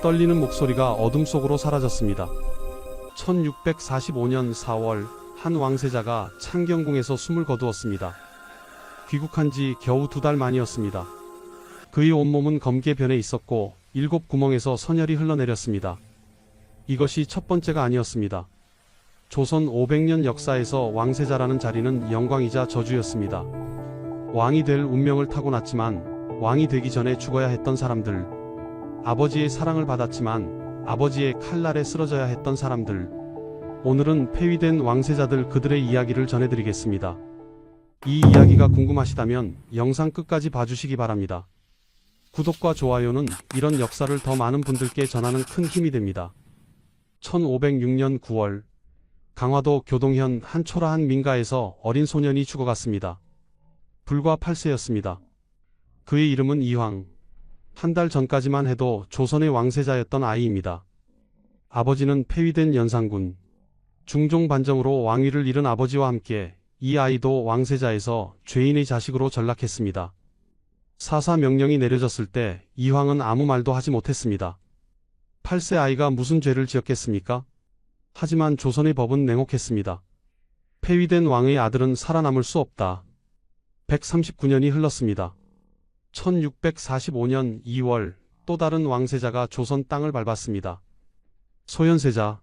떨리는 목소리가 어둠 속으로 사라졌습니다. 1645년 4월 한 왕세자가 창경궁에서 숨을 거두었습니다. 귀국한 지 겨우 2달 만이었습니다. 그의 온몸은 검게 변해 있었고 7구멍에서 선혈이 흘러내렸습니다. 이것이 첫 번째가 아니었습니다. 조선 500년 역사에서 왕세자라는 자리는 영광이자 저주였습니다. 왕이 될 운명을 타고났지만 왕이 되기 전에 죽어야 했던 사람들, 아버지의 사랑을 받았지만 아버지의 칼날에 쓰러져야 했던 사람들, 오늘은 폐위된 왕세자들 그들의 이야기를 전해드리겠습니다. 이 이야기가 궁금하시다면 영상 끝까지 봐주시기 바랍니다. 구독과 좋아요는 이런 역사를 더 많은 분들께 전하는 큰 힘이 됩니다. 1506년 9월 강화도 교동현 한 초라한 민가에서 어린 소년이 죽어갔습니다. 불과 8세였습니다. 그의 이름은 이황. 한 달 전까지만 해도 조선의 왕세자였던 아이입니다. 아버지는 폐위된 연산군. 중종 반정으로 왕위를 잃은 아버지와 함께 이 아이도 왕세자에서 죄인의 자식으로 전락했습니다. 사사 명령이 내려졌을 때 이황은 아무 말도 하지 못했습니다. 8세 아이가 무슨 죄를 지었겠습니까? 하지만 조선의 법은 냉혹했습니다. 폐위된 왕의 아들은 살아남을 수 없다. 139년이 흘렀습니다. 1645년 2월 또 다른 왕세자가 조선 땅을 밟았습니다. 소현세자,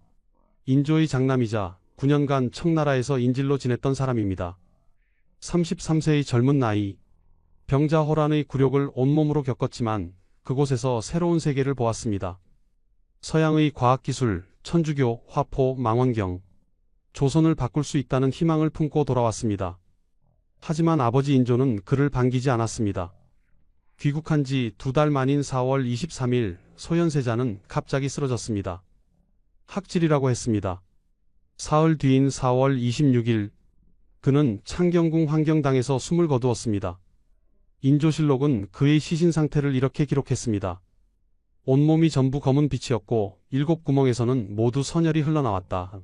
인조의 장남이자 9년간 청나라에서 인질로 지냈던 사람입니다. 33세의 젊은 나이, 병자호란의 굴욕을 온몸으로 겪었지만 그곳에서 새로운 세계를 보았습니다. 서양의 과학기술, 천주교, 화포, 망원경, 조선을 바꿀 수 있다는 희망을 품고 돌아왔습니다. 하지만 아버지 인조는 그를 반기지 않았습니다. 귀국한 지 2달 만인 4월 23일 소현세자는 갑자기 쓰러졌습니다. 학질이라고 했습니다. 사흘 뒤인 4월 26일 그는 창경궁 환경당에서 숨을 거두었습니다. 인조실록은 그의 시신 상태를 이렇게 기록했습니다. 온몸이 전부 검은 빛이었고 7구멍에서는 모두 선혈이 흘러나왔다.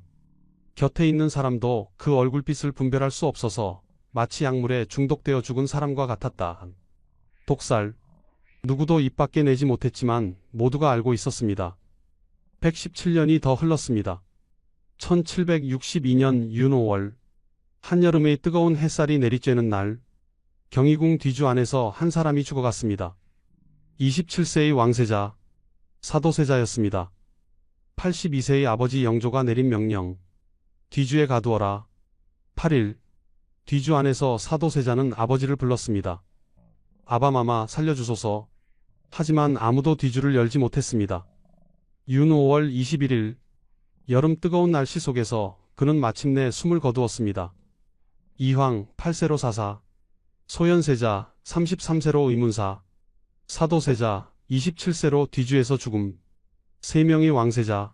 곁에 있는 사람도 그 얼굴빛을 분별할 수 없어서 마치 약물에 중독되어 죽은 사람과 같았다. 독살. 누구도 입 밖에 내지 못했지만 모두가 알고 있었습니다. 117년이 더 흘렀습니다. 1762년 윤 5월 한여름의 뜨거운 햇살이 내리쬐는 날 경희궁 뒤주 안에서 한 사람이 죽어갔습니다. 27세의 왕세자, 사도세자였습니다. 82세의 아버지 영조가 내린 명령. 뒤주에 가두어라. 8일 뒤주 안에서 사도세자는 아버지를 불렀습니다. 아바마마 살려주소서. 하지만 아무도 뒤주를 열지 못했습니다. 윤 5월 21일 여름 뜨거운 날씨 속에서 그는 마침내 숨을 거두었습니다. 이황 8세로 사사, 소현세자 33세로 의문사, 사도세자 27세로 뒤주에서 죽음. 3명의 왕세자,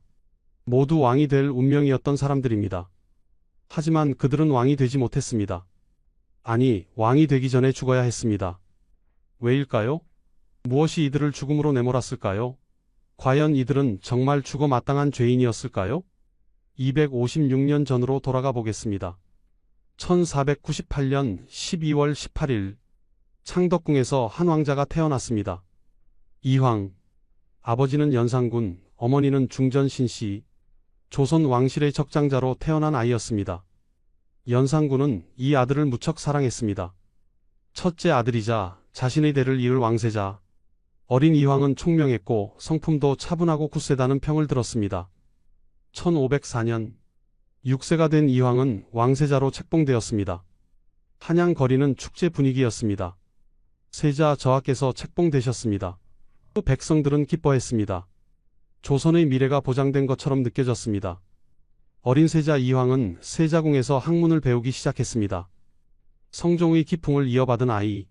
모두 왕이 될 운명이었던 사람들입니다. 하지만 그들은 왕이 되지 못했습니다. 아니, 왕이 되기 전에 죽어야 했습니다. 왜일까요? 무엇이 이들을 죽음으로 내몰았을까요? 과연 이들은 정말 죽어 마땅한 죄인이었을까요? 256년 전으로 돌아가 보겠습니다. 1498년 12월 18일 창덕궁에서 한 왕자가 태어났습니다. 이황. 아버지는 연산군, 어머니는 중전신씨, 조선 왕실의 적장자로 태어난 아이였습니다. 연산군은 이 아들을 무척 사랑했습니다. 첫째 아들이자 자신의 대를 이을 왕세자. 어린 이황은 총명했고 성품도 차분하고 굳세다는 평을 들었습니다. 1504년 6세가 된 이황은 왕세자로 책봉되었습니다. 한양 거리는 축제 분위기였습니다. 세자 저하께서 책봉되셨습니다. 백성들은 기뻐했습니다. 조선의 미래가 보장된 것처럼 느껴졌습니다. 어린 세자 이황은 세자궁에서 학문을 배우기 시작했습니다. 성종의 기풍을 이어받은 아이.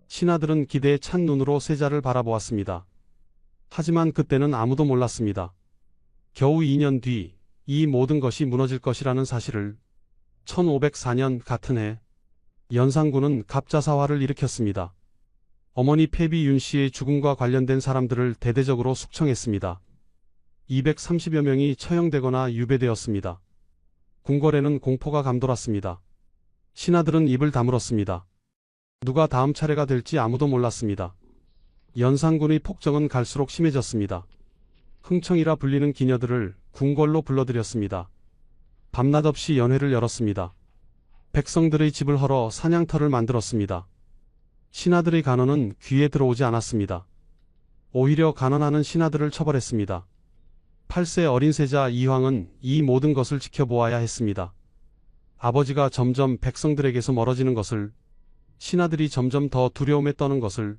신하들은 기대에 찬 눈으로 세자를 바라보았습니다. 하지만 그때는 아무도 몰랐습니다. 겨우 2년 뒤 이 모든 것이 무너질 것이라는 사실을. 1504년 같은 해 연산군은 갑자사화를 일으켰습니다. 어머니 폐비 윤씨의 죽음과 관련된 사람들을 대대적으로 숙청했습니다. 230여 명이 처형되거나 유배되었습니다. 궁궐에는 공포가 감돌았습니다. 신하들은 입을 다물었습니다. 누가 다음 차례가 될지 아무도 몰랐습니다. 연산군의 폭정은 갈수록 심해졌습니다. 흥청이라 불리는 기녀들을 궁궐로 불러들였습니다. 밤낮 없이 연회를 열었습니다. 백성들의 집을 헐어 사냥터를 만들었습니다. 신하들의 간언은 귀에 들어오지 않았습니다. 오히려 간언하는 신하들을 처벌했습니다. 8세 어린 세자 이황은 이 모든 것을 지켜보아야 했습니다. 아버지가 점점 백성들에게서 멀어지는 것을, 신하들이 점점 더 두려움에 떠는 것을.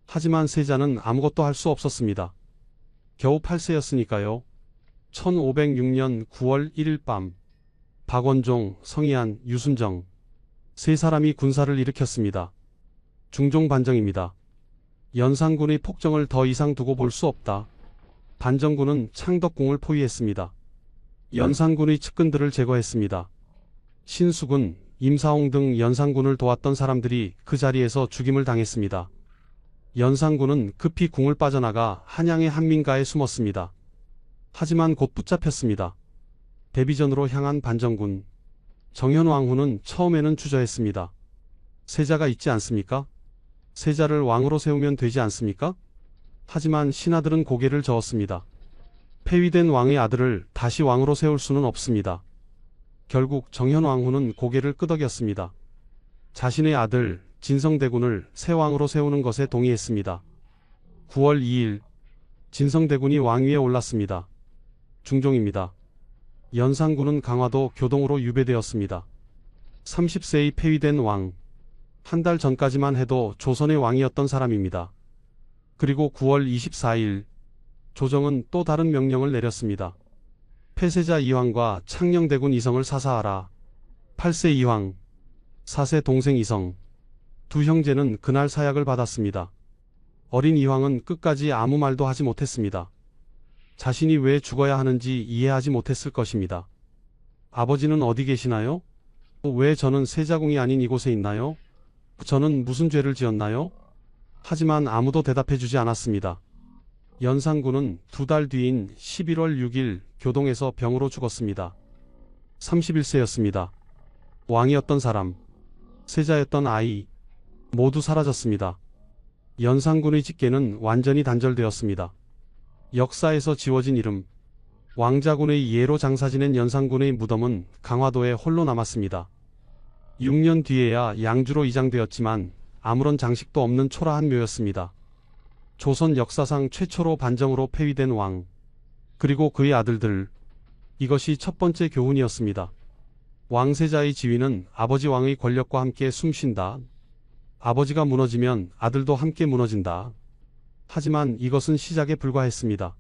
하지만 세자는 아무것도 할 수 없었습니다. 겨우 8세였으니까요. 1506년 9월 1일 밤, 박원종, 성희안, 유순정 세 사람이 군사를 일으켰습니다. 중종 반정입니다. 연산군의 폭정을 더 이상 두고 볼 수 없다. 반정군은 창덕궁을 포위했습니다. 연산군의 측근들을 제거했습니다. 신수군, 임사홍 등 연산군을 도왔던 사람들이 그 자리에서 죽임을 당했습니다. 연산군은 급히 궁을 빠져나가 한양의 한민가에 숨었습니다. 하지만 곧 붙잡혔습니다. 대비전으로 향한 반정군. 정현왕후는 처음에는 주저했습니다. 세자가 있지 않습니까? 세자를 왕으로 세우면 되지 않습니까? 하지만 신하들은 고개를 저었습니다. 폐위된 왕의 아들을 다시 왕으로 세울 수는 없습니다. 결국 정현왕후는 고개를 끄덕였습니다. 자신의 아들 진성대군을 새 왕으로 세우는 것에 동의했습니다. 9월 2일 진성대군이 왕위에 올랐습니다. 중종입니다. 연산군은 강화도 교동으로 유배되었습니다. 30세의 폐위된 왕. 한 달 전까지만 해도 조선의 왕이었던 사람입니다. 그리고 9월 24일 조정은 또 다른 명령을 내렸습니다. 폐세자 이황과 창녕대군 이성을 사사하라. 8세 이황, 4세 동생 이성. 두 형제는 그날 사약을 받았습니다. 어린 이황은 끝까지 아무 말도 하지 못했습니다. 자신이 왜 죽어야 하는지 이해하지 못했을 것입니다. 아버지는 어디 계시나요? 왜 저는 세자궁이 아닌 이곳에 있나요? 저는 무슨 죄를 지었나요? 하지만 아무도 대답해주지 않았습니다. 연산군은 2달 뒤인 11월 6일 교동에서 병으로 죽었습니다. 31세였습니다. 왕이었던 사람, 세자였던 아이, 모두 사라졌습니다. 연산군의 직계는 완전히 단절되었습니다. 역사에서 지워진 이름, 왕자군의 예로 장사 지낸 연산군의 무덤은 강화도에 홀로 남았습니다. 6년 뒤에야 양주로 이장되었지만 아무런 장식도 없는 초라한 묘였습니다. 조선 역사상 최초로 반정으로 폐위된 왕, 그리고 그의 아들들. 이것이 첫 번째 교훈이었습니다. 왕세자의 지위는 아버지 왕의 권력과 함께 숨쉰다. 아버지가 무너지면 아들도 함께 무너진다. 하지만 이것은 시작에 불과했습니다.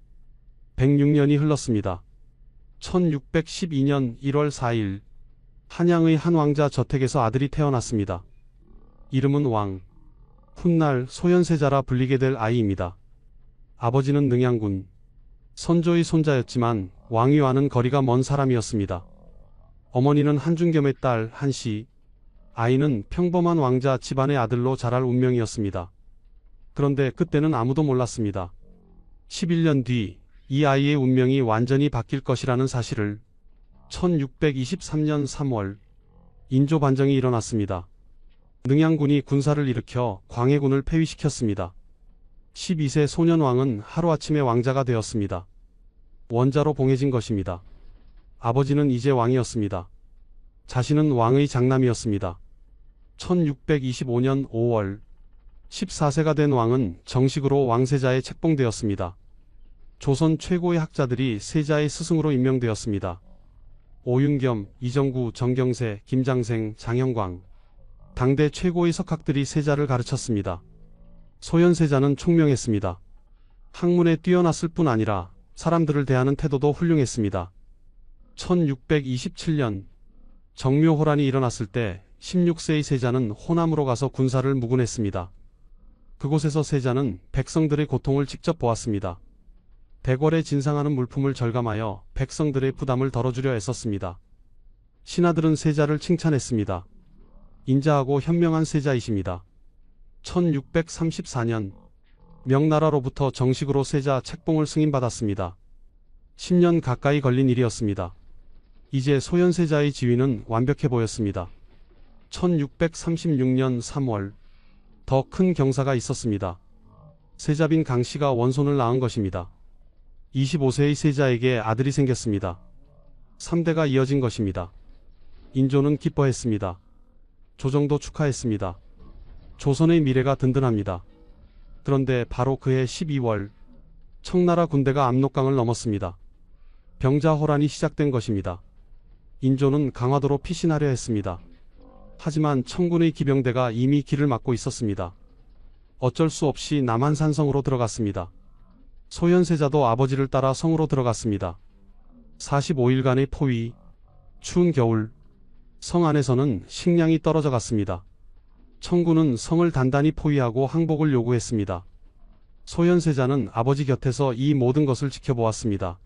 106년이 흘렀습니다. 1612년 1월 4일 한양의 한 왕자 저택에서 아들이 태어났습니다. 이름은 왕. 훗날 소현세자라 불리게 될 아이입니다. 아버지는 능양군 선조의 손자였지만 왕위와는 거리가 먼 사람이었습니다. 어머니는 한중겸의 딸 한씨. 아이는 평범한 왕자 집안의 아들로 자랄 운명이었습니다. 그런데 그때는 아무도 몰랐습니다. 11년 뒤 이 아이의 운명이 완전히 바뀔 것이라는 사실을. 1623년 3월 인조 반정이 일어났습니다. 능양군이 군사를 일으켜 광해군을 폐위시켰습니다. 12세 소년왕은 하루아침에 왕자가 되었습니다. 원자로 봉해진 것입니다. 아버지는 이제 왕이었습니다. 자신은 왕의 장남이었습니다. 1625년 5월 14세가 된 왕은 정식으로 왕세자에 책봉되었습니다. 조선 최고의 학자들이 세자의 스승으로 임명되었습니다. 오윤겸, 이정구, 정경세, 김장생, 장형광. 당대 최고의 석학들이 세자를 가르쳤습니다. 소현세자는 총명했습니다. 학문에 뛰어났을 뿐 아니라 사람들을 대하는 태도도 훌륭했습니다. 1627년 정묘호란이 일어났을 때 16세의 세자는 호남으로 가서 군사를 무군했습니다. 그곳에서 세자는 백성들의 고통을 직접 보았습니다. 대궐에 진상하는 물품을 절감하여 백성들의 부담을 덜어주려 애썼습니다. 신하들은 세자를 칭찬했습니다. 인자하고 현명한 세자이십니다. 1634년 명나라로부터 정식으로 세자 책봉을 승인받았습니다. 10년 가까이 걸린 일이었습니다. 이제 소현세자의 지위는 완벽해 보였습니다. 1636년 3월 더 큰 경사가 있었습니다. 세자빈 강씨가 원손을 낳은 것입니다. 25세의 세자에게 아들이 생겼습니다. 3대가 이어진 것입니다. 인조는 기뻐했습니다. 조정도 축하했습니다. 조선의 미래가 든든합니다. 그런데 바로 그해 12월 청나라 군대가 압록강을 넘었습니다. 병자호란이 시작된 것입니다. 인조는 강화도로 피신하려 했습니다. 하지만 청군의 기병대가 이미 길을 막고 있었습니다. 어쩔 수 없이 남한산성으로 들어갔습니다. 소현세자도 아버지를 따라 성으로 들어갔습니다. 45일간의 포위, 추운 겨울, 성 안에서는 식량이 떨어져 갔습니다. 청군은 성을 단단히 포위하고 항복을 요구했습니다. 소현세자는 아버지 곁에서 이 모든 것을 지켜보았습니다.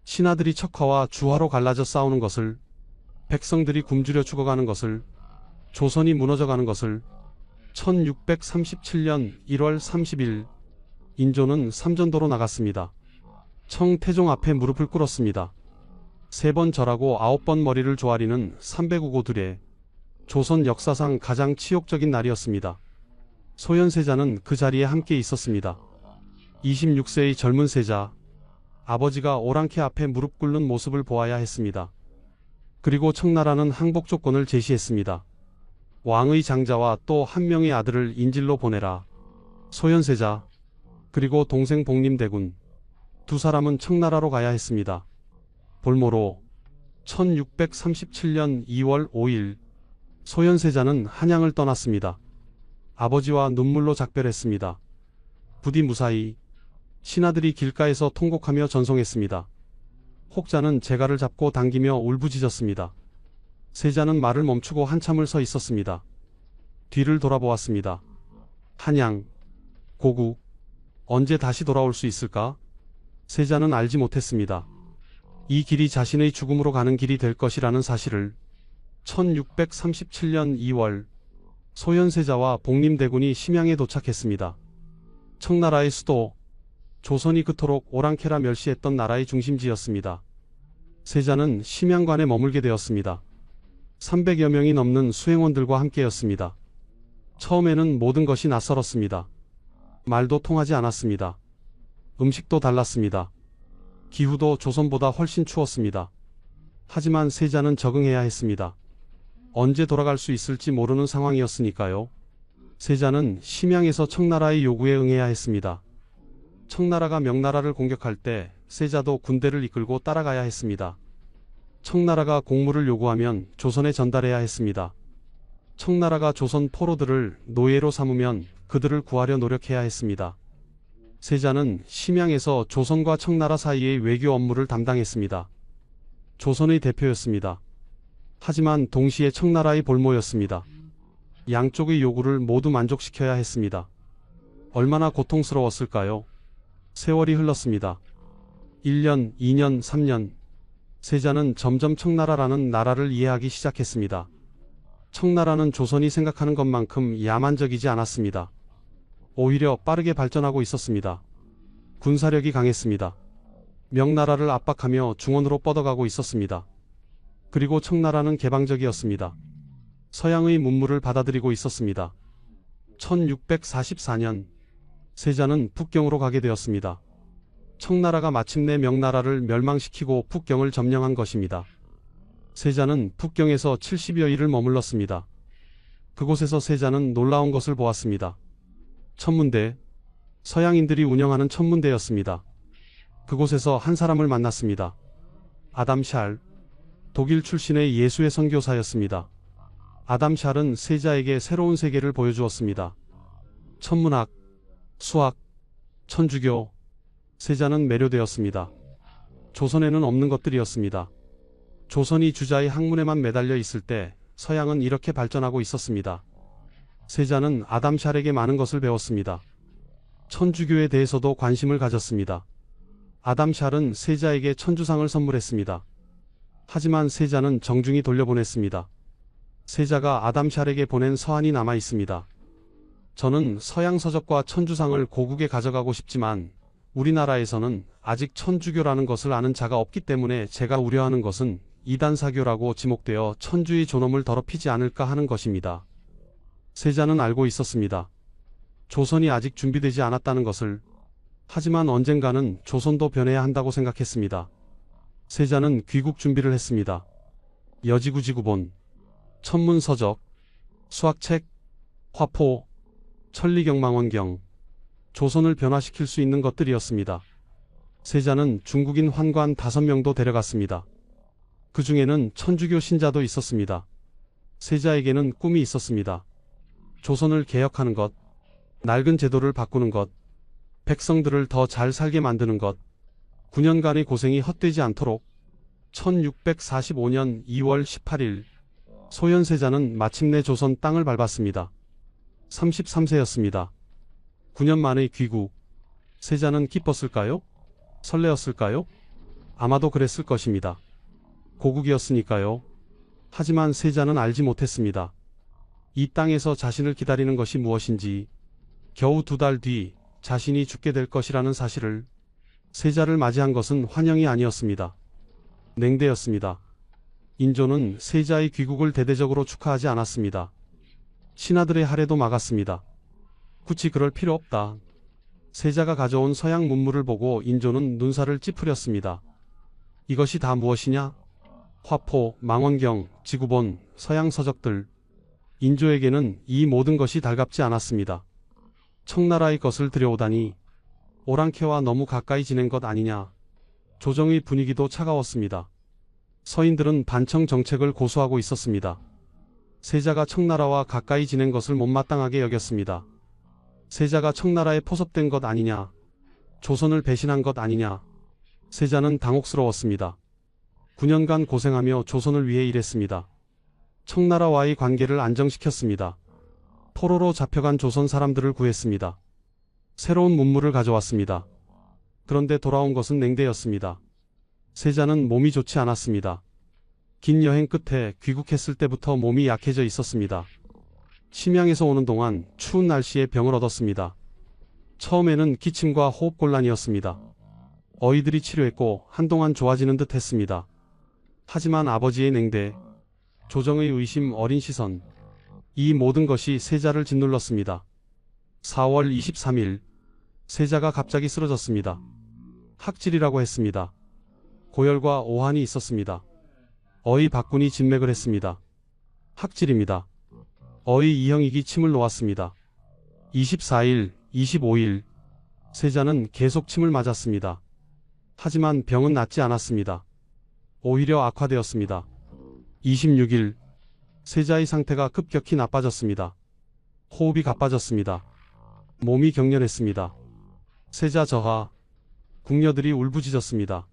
신하들이 척화와 주화로 갈라져 싸우는 것을, 백성들이 굶주려 죽어가는 것을, 조선이 무너져가는 것을. 1637년 1월 30일 인조는 삼전도로 나갔습니다. 청태종 앞에 무릎을 꿇었습니다. 3번 절하고 9번 머리를 조아리는 305고 둘에 조선 역사상 가장 치욕적인 날이었습니다. 소현세자는 그 자리에 함께 있었습니다. 26세의 젊은 세자, 아버지가 오랑캐 앞에 무릎 꿇는 모습을 보아야 했습니다. 그리고 청나라는 항복 조건을 제시했습니다. 왕의 장자와 또 한 명의 아들을 인질로 보내라. 소현세자, 그리고 동생 복림대군, 두 사람은 청나라로 가야 했습니다. 볼모로 1637년 2월 5일 소현세자는 한양을 떠났습니다. 아버지와 눈물로 작별했습니다. 부디 무사히. 신하들이 길가에서 통곡하며 전송했습니다. 혹자는 제갈을 잡고 당기며 울부짖었습니다. 세자는 말을 멈추고 한참을 서 있었습니다. 뒤를 돌아보았습니다. 한양, 고국, 언제 다시 돌아올 수 있을까? 세자는 알지 못했습니다. 이 길이 자신의 죽음으로 가는 길이 될 것이라는 사실을. 1637년 2월 소현세자와 복림대군이 심양에 도착했습니다. 청나라의 수도, 조선이 그토록 오랑캐라 멸시했던 나라의 중심지였습니다. 세자는 심양관에 머물게 되었습니다. 300여 명이 넘는 수행원들과 함께였습니다. 처음에는 모든 것이 낯설었습니다. 말도 통하지 않았습니다. 음식도 달랐습니다. 기후도 조선보다 훨씬 추웠습니다. 하지만 세자는 적응해야 했습니다. 언제 돌아갈 수 있을지 모르는 상황이었으니까요. 세자는 심양에서 청나라의 요구에 응해야 했습니다. 청나라가 명나라를 공격할 때 세자도 군대를 이끌고 따라가야 했습니다. 청나라가 공물을 요구하면 조선에 전달해야 했습니다. 청나라가 조선 포로들을 노예로 삼으면 그들을 구하려 노력해야 했습니다. 세자는 심양에서 조선과 청나라 사이의 외교 업무를 담당했습니다. 조선의 대표였습니다. 하지만 동시에 청나라의 볼모였습니다. 양쪽의 요구를 모두 만족시켜야 했습니다. 얼마나 고통스러웠을까요? 세월이 흘렀습니다. 1년, 2년, 3년. 세자는 점점 청나라라는 나라를 이해하기 시작했습니다. 청나라는 조선이 생각하는 것만큼 야만적이지 않았습니다. 오히려 빠르게 발전하고 있었습니다. 군사력이 강했습니다. 명나라를 압박하며 중원으로 뻗어가고 있었습니다. 그리고 청나라는 개방적이었습니다. 서양의 문물을 받아들이고 있었습니다. 1644년 세자는 북경으로 가게 되었습니다. 청나라가 마침내 명나라를 멸망시키고 북경을 점령한 것입니다. 세자는 북경에서 70여 일을 머물렀습니다. 그곳에서 세자는 놀라운 것을 보았습니다. 천문대, 서양인들이 운영하는 천문대였습니다. 그곳에서 한 사람을 만났습니다. 아담 샬, 독일 출신의 예수의 선교사였습니다. 아담 샬은 세자에게 새로운 세계를 보여주었습니다. 천문학, 수학, 천주교. 세자는 매료되었습니다. 조선에는 없는 것들이었습니다. 조선이 주자의 학문에만 매달려 있을 때 서양은 이렇게 발전하고 있었습니다. 세자는 아담 샬에게 많은 것을 배웠습니다. 천주교에 대해서도 관심을 가졌습니다. 아담 샬은 세자에게 천주상을 선물했습니다. 하지만 세자는 정중히 돌려보냈습니다. 세자가 아담 샬에게 보낸 서한이 남아 있습니다. 저는 서양 서적과 천주상을 고국에 가져가고 싶지만 우리나라에서는 아직 천주교라는 것을 아는 자가 없기 때문에 제가 우려하는 것은 이단사교라고 지목되어 천주의 존엄을 더럽히지 않을까 하는 것입니다. 세자는 알고 있었습니다. 조선이 아직 준비되지 않았다는 것을. 하지만 언젠가는 조선도 변해야 한다고 생각했습니다. 세자는 귀국 준비를 했습니다. 여지구지구본, 천문서적, 수학책, 화포, 천리경망원경, 조선을 변화시킬 수 있는 것들이었습니다. 세자는 중국인 환관 5명도 데려갔습니다. 그 중에는 천주교 신자도 있었습니다. 세자에게는 꿈이 있었습니다. 조선을 개혁하는 것, 낡은 제도를 바꾸는 것, 백성들을 더 잘 살게 만드는 것, 9년간의 고생이 헛되지 않도록. 1645년 2월 18일 소현세자는 마침내 조선 땅을 밟았습니다. 33세였습니다. 9년 만의 귀국. 세자는 기뻤을까요? 설레었을까요? 아마도 그랬을 것입니다. 고국이었으니까요. 하지만 세자는 알지 못했습니다. 이 땅에서 자신을 기다리는 것이 무엇인지, 겨우 2달 뒤 자신이 죽게 될 것이라는 사실을. 세자를 맞이한 것은 환영이 아니었습니다. 냉대였습니다. 인조는 세자의 귀국을 대대적으로 축하하지 않았습니다. 신하들의 할애도 막았습니다. 굳이 그럴 필요 없다. 세자가 가져온 서양 문물을 보고 인조는 눈살을 찌푸렸습니다. 이것이 다 무엇이냐? 화포, 망원경, 지구본, 서양 서적들. 인조에게는 이 모든 것이 달갑지 않았습니다. 청나라의 것을 들여오다니, 오랑캐와 너무 가까이 지낸 것 아니냐. 조정의 분위기도 차가웠습니다. 서인들은 반청 정책을 고수하고 있었습니다. 세자가 청나라와 가까이 지낸 것을 못마땅하게 여겼습니다. 세자가 청나라에 포섭된 것 아니냐. 조선을 배신한 것 아니냐. 세자는 당혹스러웠습니다. 9년간 고생하며 조선을 위해 일했습니다. 청나라와의 관계를 안정시켰습니다. 포로로 잡혀간 조선 사람들을 구했습니다. 새로운 문물을 가져왔습니다. 그런데 돌아온 것은 냉대였습니다. 세자는 몸이 좋지 않았습니다. 긴 여행 끝에 귀국했을 때부터 몸이 약해져 있었습니다. 심양에서 오는 동안 추운 날씨에 병을 얻었습니다. 처음에는 기침과 호흡곤란이었습니다. 어이들이 치료했고 한동안 좋아지는 듯 했습니다. 하지만 아버지의 냉대, 조정의 의심 어린 시선, 이 모든 것이 세자를 짓눌렀습니다. 4월 23일 세자가 갑자기 쓰러졌습니다. 학질이라고 했습니다. 고열과 오한이 있었습니다. 어의 박군이 진맥을 했습니다. 학질입니다. 어의 이형익이 침을 놓았습니다. 24일, 25일 세자는 계속 침을 맞았습니다. 하지만 병은 낫지 않았습니다. 오히려 악화되었습니다. 26일 세자의 상태가 급격히 나빠졌습니다. 호흡이 가빠졌습니다. 몸이 경련했습니다. 세자 저하. 궁녀들이 울부짖었습니다.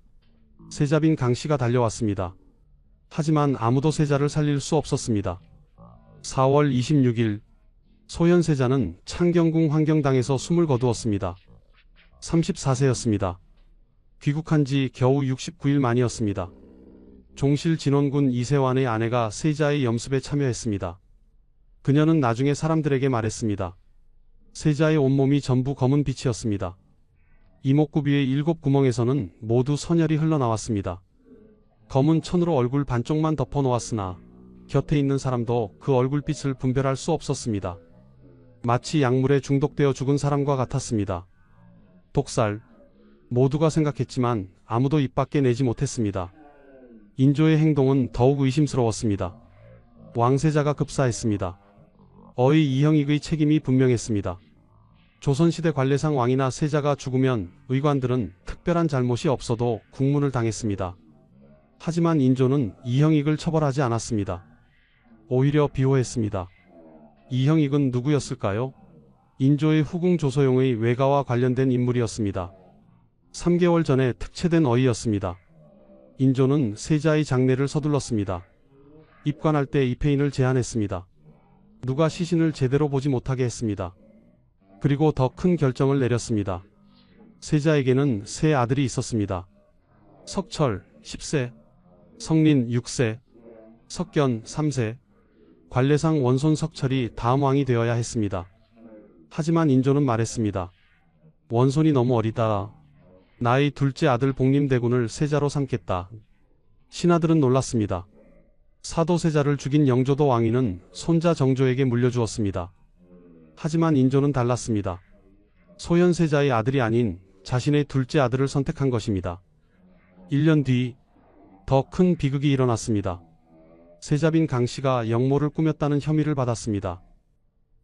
세자빈 강씨가 달려왔습니다. 하지만 아무도 세자를 살릴 수 없었습니다. 4월 26일 소현세자는 창경궁 환경당에서 숨을 거두었습니다. 34세였습니다. 귀국한 지 겨우 69일 만이었습니다. 종실 진원군 이세환의 아내가 세자의 염습에 참여했습니다. 그녀는 나중에 사람들에게 말했습니다. 세자의 온몸이 전부 검은 빛이었습니다. 이목구비의 7구멍에서는 모두 선혈이 흘러나왔습니다. 검은 천으로 얼굴 반쪽만 덮어놓았으나 곁에 있는 사람도 그 얼굴빛을 분별할 수 없었습니다. 마치 약물에 중독되어 죽은 사람과 같았습니다. 독살. 모두가 생각했지만 아무도 입 밖에 내지 못했습니다. 인조의 행동은 더욱 의심스러웠습니다. 왕세자가 급사했습니다. 어의 이형익의 책임이 분명했습니다. 조선시대 관례상 왕이나 세자가 죽으면 의관들은 특별한 잘못이 없어도 국문을 당했습니다. 하지만 인조는 이형익을 처벌하지 않았습니다. 오히려 비호했습니다. 이형익은 누구였을까요? 인조의 후궁 조소용의 외가와 관련된 인물이었습니다. 3개월 전에 특채된 어이였습니다. 인조는 세자의 장례를 서둘렀습니다. 입관할 때 입회인을 제안했습니다. 누가 시신을 제대로 보지 못하게 했습니다. 그리고 더 큰 결정을 내렸습니다. 세자에게는 세 아들이 있었습니다. 석철 10세, 성린 6세, 석견 3세. 관례상 원손 석철이 다음 왕이 되어야 했습니다. 하지만 인조는 말했습니다. 원손이 너무 어리다. 나의 둘째 아들 복림대군을 세자로 삼겠다. 신하들은 놀랐습니다. 사도세자를 죽인 영조도 왕위는 손자 정조에게 물려주었습니다. 하지만 인조는 달랐습니다. 소현세자의 아들이 아닌 자신의 둘째 아들을 선택한 것입니다. 1년 뒤 더 큰 비극이 일어났습니다. 세자빈 강씨가 영모를 꾸몄다는 혐의를 받았습니다.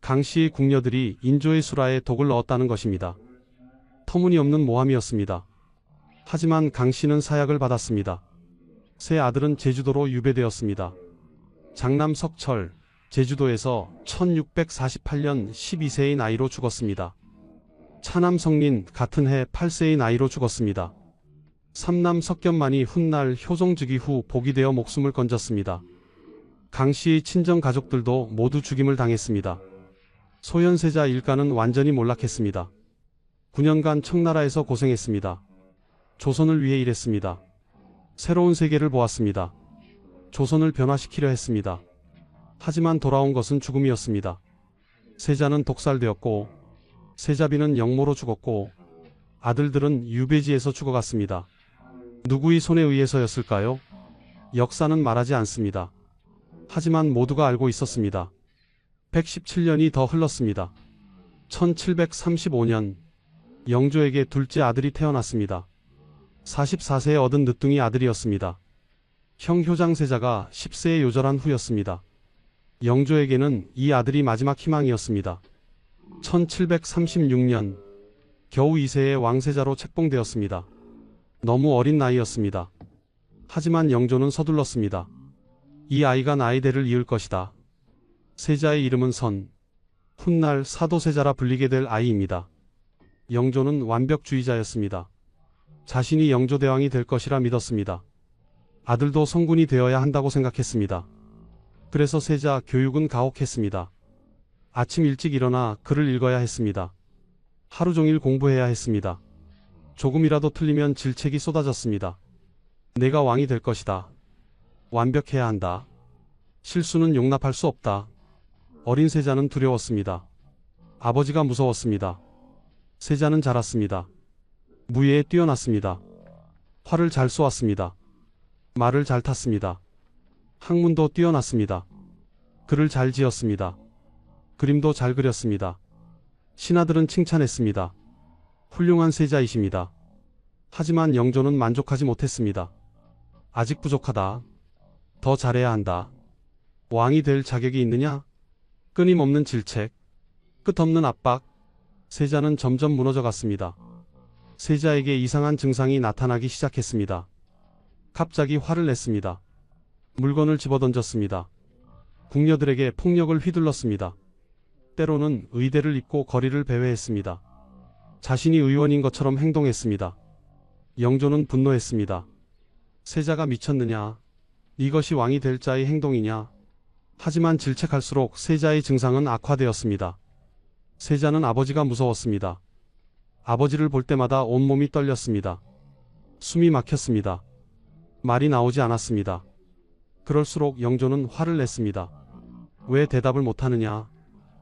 강씨의 궁녀들이 인조의 수라에 독을 넣었다는 것입니다. 터무니없는 모함이었습니다. 하지만 강씨는 사약을 받았습니다. 세 아들은 제주도로 유배되었습니다. 장남 석철, 제주도에서 1648년 12세의 나이로 죽었습니다. 차남 성린 같은 해 8세의 나이로 죽었습니다. 삼남 석견만이 훗날 효종즉위 후 복이 되어 목숨을 건졌습니다. 강씨의 친정 가족들도 모두 죽임을 당했습니다. 소현세자 일가는 완전히 몰락했습니다. 9년간 청나라에서 고생했습니다. 조선을 위해 일했습니다. 새로운 세계를 보았습니다. 조선을 변화시키려 했습니다. 하지만 돌아온 것은 죽음이었습니다. 세자는 독살되었고, 세자빈은 영모로 죽었고, 아들들은 유배지에서 죽어갔습니다. 누구의 손에 의해서였을까요? 역사는 말하지 않습니다. 하지만 모두가 알고 있었습니다. 117년이 더 흘렀습니다. 1735년, 영조에게 둘째 아들이 태어났습니다. 44세에 얻은 늦둥이 아들이었습니다. 형 효장세자가 10세에 요절한 후였습니다. 영조에게는 이 아들이 마지막 희망이었습니다. 1736년, 겨우 2세의 왕세자로 책봉되었습니다. 너무 어린 나이였습니다. 하지만 영조는 서둘렀습니다. 이 아이가 나의 대를 이을 것이다. 세자의 이름은 선, 훗날 사도세자라 불리게 될 아이입니다. 영조는 완벽주의자였습니다. 자신이 영조대왕이 될 것이라 믿었습니다. 아들도 성군이 되어야 한다고 생각했습니다. 그래서 세자 교육은 가혹했습니다. 아침 일찍 일어나 글을 읽어야 했습니다. 하루 종일 공부해야 했습니다. 조금이라도 틀리면 질책이 쏟아졌습니다. 내가 왕이 될 것이다. 완벽해야 한다. 실수는 용납할 수 없다. 어린 세자는 두려웠습니다. 아버지가 무서웠습니다. 세자는 자랐습니다. 무예에 뛰어났습니다. 활을 잘 쏘았습니다. 말을 잘 탔습니다. 학문도 뛰어났습니다. 글을 잘 지었습니다. 그림도 잘 그렸습니다. 신하들은 칭찬했습니다. 훌륭한 세자이십니다. 하지만 영조는 만족하지 못했습니다. 아직 부족하다. 더 잘해야 한다. 왕이 될 자격이 있느냐? 끊임없는 질책, 끝없는 압박. 세자는 점점 무너져갔습니다. 세자에게 이상한 증상이 나타나기 시작했습니다. 갑자기 화를 냈습니다. 물건을 집어던졌습니다. 궁녀들에게 폭력을 휘둘렀습니다. 때로는 의대를 입고 거리를 배회했습니다. 자신이 의원인 것처럼 행동했습니다. 영조는 분노했습니다. 세자가 미쳤느냐? 이것이 왕이 될 자의 행동이냐? 하지만 질책할수록 세자의 증상은 악화되었습니다. 세자는 아버지가 무서웠습니다. 아버지를 볼 때마다 온몸이 떨렸습니다. 숨이 막혔습니다. 말이 나오지 않았습니다. 그럴수록 영조는 화를 냈습니다. 왜 대답을 못하느냐?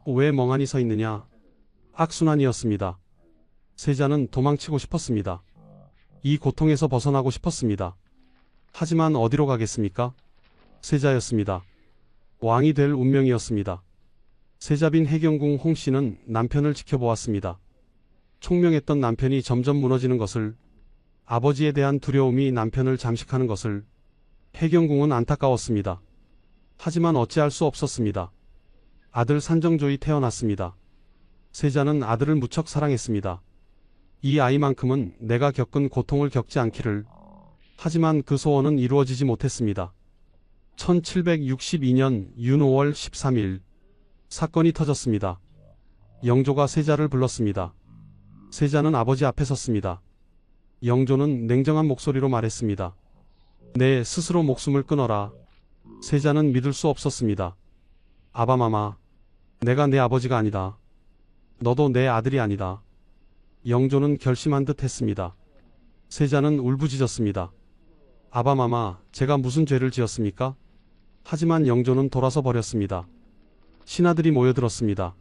왜 멍하니 서 있느냐? 악순환이었습니다. 세자는 도망치고 싶었습니다. 이 고통에서 벗어나고 싶었습니다. 하지만 어디로 가겠습니까? 세자였습니다. 왕이 될 운명이었습니다. 세자빈 해경궁 홍씨는 남편을 지켜보았습니다. 총명했던 남편이 점점 무너지는 것을, 아버지에 대한 두려움이 남편을 잠식하는 것을 해경궁은 안타까웠습니다. 하지만 어찌할 수 없었습니다. 아들 산정조이 태어났습니다. 세자는 아들을 무척 사랑했습니다. 이 아이만큼은 내가 겪은 고통을 겪지 않기를. 하지만 그 소원은 이루어지지 못했습니다. 1762년 윤 5월 13일 사건이 터졌습니다. 영조가 세자를 불렀습니다. 세자는 아버지 앞에 섰습니다. 영조는 냉정한 목소리로 말했습니다. 내 스스로 목숨을 끊어라. 세자는 믿을 수 없었습니다. 아바마마, 내가 내 아버지가 아니다. 너도 내 아들이 아니다. 영조는 결심한 듯 했습니다. 세자는 울부짖었습니다. 아바마마, 제가 무슨 죄를 지었습니까? 하지만 영조는 돌아서 버렸습니다. 신하들이 모여들었습니다.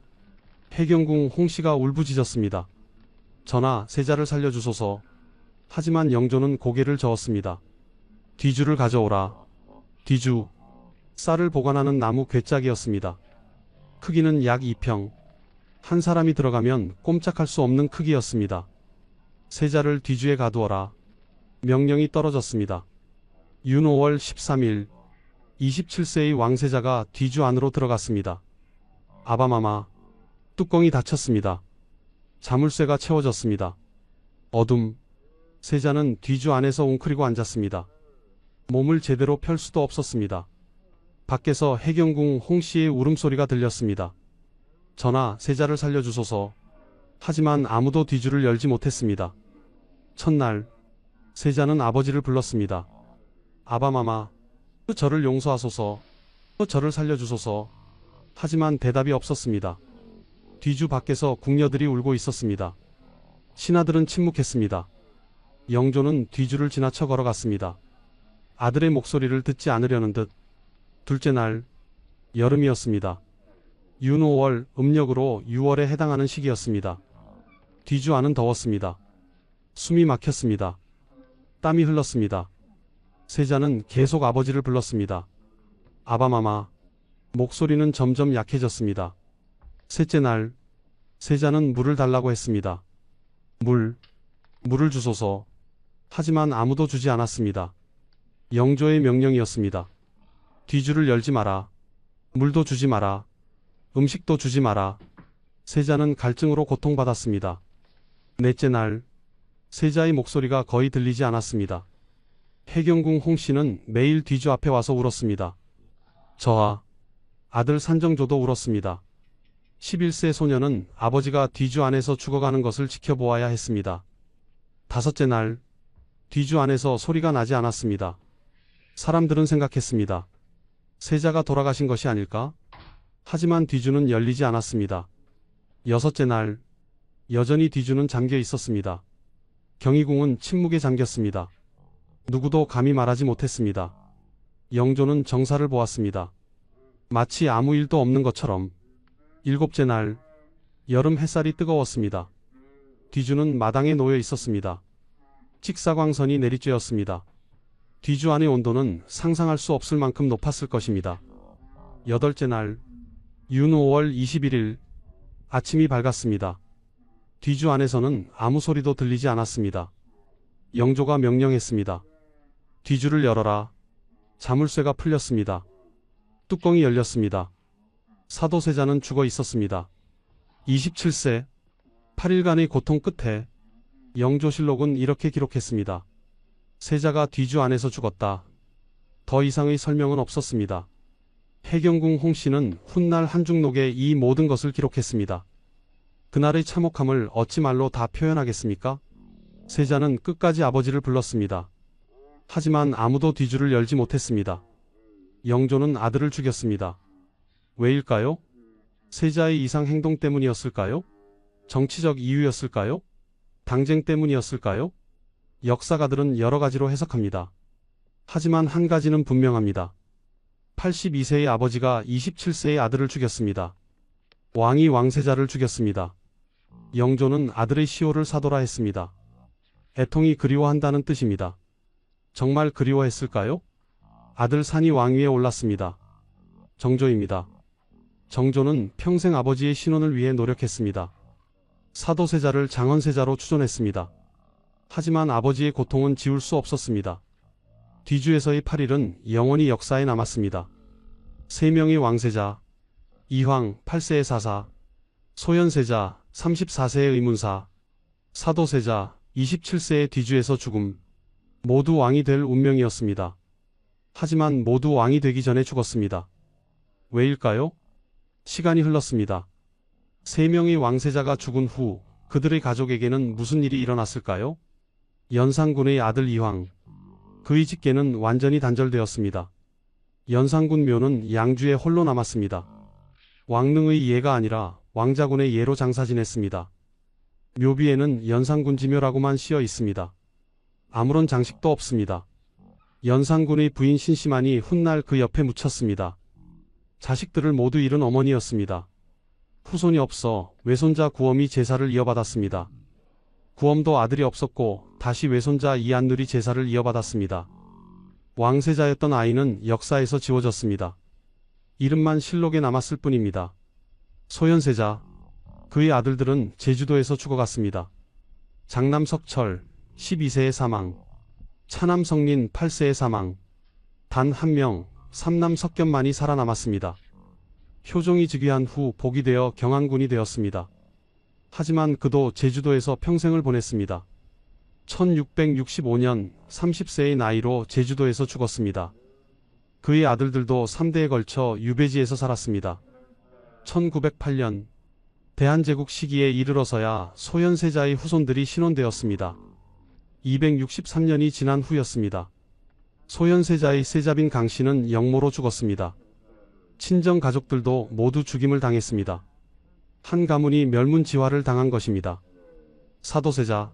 해경궁 홍씨가 울부짖었습니다. 전하, 세자를 살려주소서. 하지만 영조는 고개를 저었습니다. 뒤주를 가져오라. 뒤주, 쌀을 보관하는 나무 괴짝이었습니다. 크기는 약 2평. 한 사람이 들어가면 꼼짝할 수 없는 크기였습니다. 세자를 뒤주에 가두어라. 명령이 떨어졌습니다. 윤 5월 13일 27세의 왕세자가 뒤주 안으로 들어갔습니다. 아바마마. 뚜껑이 닫혔습니다. 자물쇠가 채워졌습니다. 어둠. 세자는 뒤주 안에서 웅크리고 앉았습니다. 몸을 제대로 펼 수도 없었습니다. 밖에서 해경궁 홍씨의 울음소리가 들렸습니다. 전하, 세자를 살려주소서. 하지만 아무도 뒤주를 열지 못했습니다. 첫날, 세자는 아버지를 불렀습니다. 아바마마, 저를 용서하소서. 저를 살려주소서. 하지만 대답이 없었습니다. 뒤주 밖에서 궁녀들이 울고 있었습니다. 신하들은 침묵했습니다. 영조는 뒤주를 지나쳐 걸어갔습니다. 아들의 목소리를 듣지 않으려는 듯. 둘째 날, 여름이었습니다. 윤 5월, 음력으로 6월에 해당하는 시기였습니다. 뒤주 안은 더웠습니다. 숨이 막혔습니다. 땀이 흘렀습니다. 세자는 계속 아버지를 불렀습니다. 아바마마. 목소리는 점점 약해졌습니다. 셋째 날, 세자는 물을 달라고 했습니다. 물을 주소서. 하지만 아무도 주지 않았습니다. 영조의 명령이었습니다. 뒤주를 열지 마라. 물도 주지 마라. 음식도 주지 마라. 세자는 갈증으로 고통받았습니다. 넷째 날, 세자의 목소리가 거의 들리지 않았습니다. 해경궁 홍씨는 매일 뒤주 앞에 와서 울었습니다. 저하, 아들 산정조도 울었습니다. 11세 소녀는 아버지가 뒤주 안에서 죽어가는 것을 지켜보아야 했습니다. 다섯째 날, 뒤주 안에서 소리가 나지 않았습니다. 사람들은 생각했습니다. 세자가 돌아가신 것이 아닐까? 하지만 뒤주는 열리지 않았습니다. 여섯째 날, 여전히 뒤주는 잠겨 있었습니다. 경희궁은 침묵에 잠겼습니다. 누구도 감히 말하지 못했습니다. 영조는 정사를 보았습니다. 마치 아무 일도 없는 것처럼. 일곱째 날, 여름 햇살이 뜨거웠습니다. 뒤주는 마당에 놓여 있었습니다. 직사광선이 내리쬐었습니다. 뒤주 안의 온도는 상상할 수 없을 만큼 높았을 것입니다. 여덟째 날, 윤 5월 21일, 아침이 밝았습니다. 뒤주 안에서는 아무 소리도 들리지 않았습니다. 영조가 명령했습니다. 뒤주를 열어라. 자물쇠가 풀렸습니다. 뚜껑이 열렸습니다. 사도세자는 죽어 있었습니다. 27세, 8일간의 고통 끝에 영조실록은 이렇게 기록했습니다. 세자가 뒤주 안에서 죽었다. 더 이상의 설명은 없었습니다. 해경궁 홍씨는 훗날 한중록에 이 모든 것을 기록했습니다. 그날의 참혹함을 어찌 말로 다 표현하겠습니까? 세자는 끝까지 아버지를 불렀습니다. 하지만 아무도 뒤주를 열지 못했습니다. 영조는 아들을 죽였습니다. 왜일까요? 세자의 이상 행동 때문이었을까요? 정치적 이유였을까요? 당쟁 때문이었을까요? 역사가들은 여러 가지로 해석합니다. 하지만 한 가지는 분명합니다. 82세의 아버지가 27세의 아들을 죽였습니다. 왕이 왕세자를 죽였습니다. 영조는 아들의 시호를 사도라 했습니다. 애통이 그리워한다는 뜻입니다. 정말 그리워했을까요? 아들 산이 왕위에 올랐습니다. 정조입니다. 정조는 평생 아버지의 신원을 위해 노력했습니다. 사도세자를 장헌세자로 추존했습니다. 하지만 아버지의 고통은 지울 수 없었습니다. 뒤주에서의 8일은 영원히 역사에 남았습니다. 3명의 왕세자, 이황 8세의 사사, 소현세자 34세의 의문사, 사도세자 27세의 뒤주에서 죽음, 모두 왕이 될 운명이었습니다. 하지만 모두 왕이 되기 전에 죽었습니다. 왜일까요? 시간이 흘렀습니다. 3명의 왕세자가 죽은 후 그들의 가족에게는 무슨 일이 일어났을까요? 연산군의 아들 이황, 그의 직계는 완전히 단절되었습니다. 연산군 묘는 양주에 홀로 남았습니다. 왕릉의 예가 아니라 왕자군의 예로 장사 지냈습니다. 묘비에는 연산군 지묘라고만 씌어 있습니다. 아무런 장식도 없습니다. 연산군의 부인 신씨만이 훗날 그 옆에 묻혔습니다. 자식들을 모두 잃은 어머니였습니다. 후손이 없어 외손자 구엄이 제사를 이어받았습니다. 구엄도 아들이 없었고 다시 외손자 이안눌이 제사를 이어받았습니다. 왕세자였던 아이는 역사에서 지워졌습니다. 이름만 실록에 남았을 뿐입니다. 소현세자, 그의 아들들은 제주도에서 죽어갔습니다. 장남 석철 12세의 사망, 차남 성린 8세의 사망, 단 한 명 삼남 석견만이 살아남았습니다. 효종이 즉위한 후 복이 되어 경안군이 되었습니다. 하지만 그도 제주도에서 평생을 보냈습니다. 1665년 30세의 나이로 제주도에서 죽었습니다. 그의 아들들도 3대에 걸쳐 유배지에서 살았습니다. 1908년 대한제국 시기에 이르러서야 소현세자의 후손들이 신원되었습니다. 263년이 지난 후였습니다. 소현세자의 세자빈 강씨는 영모로 죽었습니다. 친정 가족들도 모두 죽임을 당했습니다. 한 가문이 멸문지화를 당한 것입니다. 사도세자,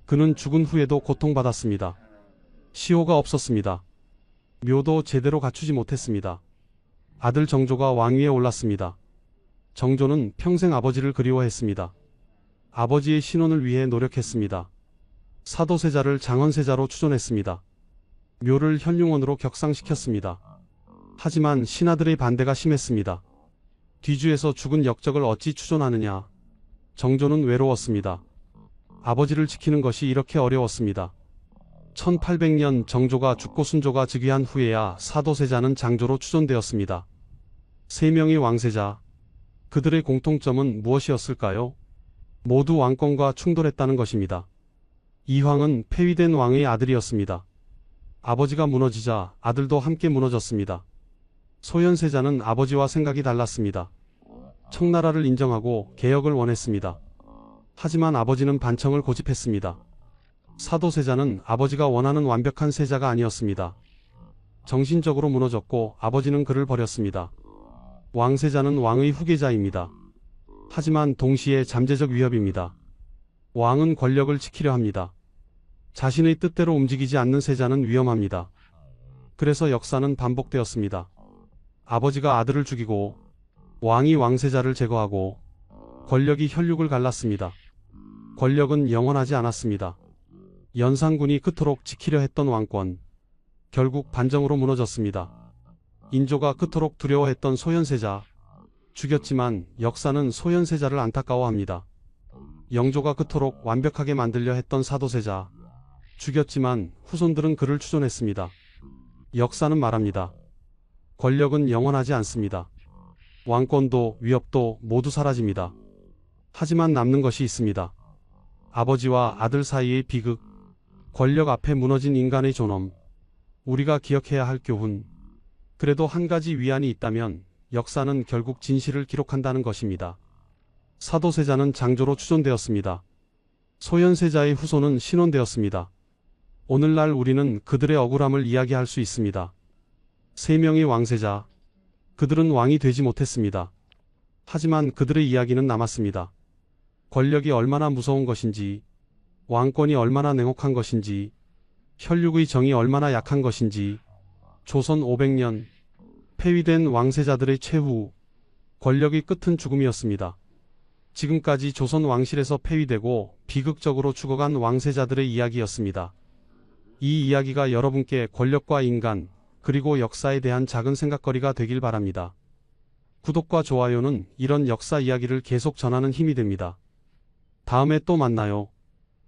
그는 죽은 후에도 고통받았습니다. 시호가 없었습니다. 묘도 제대로 갖추지 못했습니다. 아들 정조가 왕위에 올랐습니다. 정조는 평생 아버지를 그리워했습니다. 아버지의 신원을 위해 노력했습니다. 사도세자를 장헌세자로 추존했습니다. 묘를 현룡원으로 격상시켰습니다. 하지만 신하들의 반대가 심했습니다. 뒤주에서 죽은 역적을 어찌 추존하느냐. 정조는 외로웠습니다. 아버지를 지키는 것이 이렇게 어려웠습니다. 1800년 정조가 죽고 순조가 즉위한 후에야 사도세자는 장조로 추존되었습니다. 세 명의 왕세자, 그들의 공통점은 무엇이었을까요? 모두 왕권과 충돌했다는 것입니다. 이황은 폐위된 왕의 아들이었습니다. 아버지가 무너지자 아들도 함께 무너졌습니다. 소현세자는 아버지와 생각이 달랐습니다. 청나라를 인정하고 개혁을 원했습니다. 하지만 아버지는 반청을 고집했습니다. 사도세자는 아버지가 원하는 완벽한 세자가 아니었습니다. 정신적으로 무너졌고 아버지는 그를 버렸습니다. 왕세자는 왕의 후계자입니다. 하지만 동시에 잠재적 위협입니다. 왕은 권력을 지키려 합니다. 자신의 뜻대로 움직이지 않는 세자는 위험합니다. 그래서 역사는 반복되었습니다. 아버지가 아들을 죽이고 왕이 왕세자를 제거하고 권력이 혈육을 갈랐습니다. 권력은 영원하지 않았습니다. 연산군이 그토록 지키려 했던 왕권, 결국 반정으로 무너졌습니다. 인조가 그토록 두려워했던 소현세자, 죽였지만 역사는 소현세자를 안타까워합니다. 영조가 그토록 완벽하게 만들려 했던 사도세자, 죽였지만 후손들은 그를 추존했습니다. 역사는 말합니다. 권력은 영원하지 않습니다. 왕권도 위협도 모두 사라집니다. 하지만 남는 것이 있습니다. 아버지와 아들 사이의 비극, 권력 앞에 무너진 인간의 존엄, 우리가 기억해야 할 교훈. 그래도 한 가지 위안이 있다면 역사는 결국 진실을 기록한다는 것입니다. 사도세자는 장조로 추존되었습니다. 소현세자의 후손은 신원되었습니다. 오늘날 우리는 그들의 억울함을 이야기할 수 있습니다. 세 명의 왕세자, 그들은 왕이 되지 못했습니다. 하지만 그들의 이야기는 남았습니다. 권력이 얼마나 무서운 것인지, 왕권이 얼마나 냉혹한 것인지, 혈육의 정이 얼마나 약한 것인지, 조선 500년, 폐위된 왕세자들의 최후, 권력의 끝은 죽음이었습니다. 지금까지 조선 왕실에서 폐위되고 비극적으로 죽어간 왕세자들의 이야기였습니다. 이 이야기가 여러분께 권력과 인간, 그리고 역사에 대한 작은 생각거리가 되길 바랍니다. 구독과 좋아요는 이런 역사 이야기를 계속 전하는 힘이 됩니다. 다음에 또 만나요.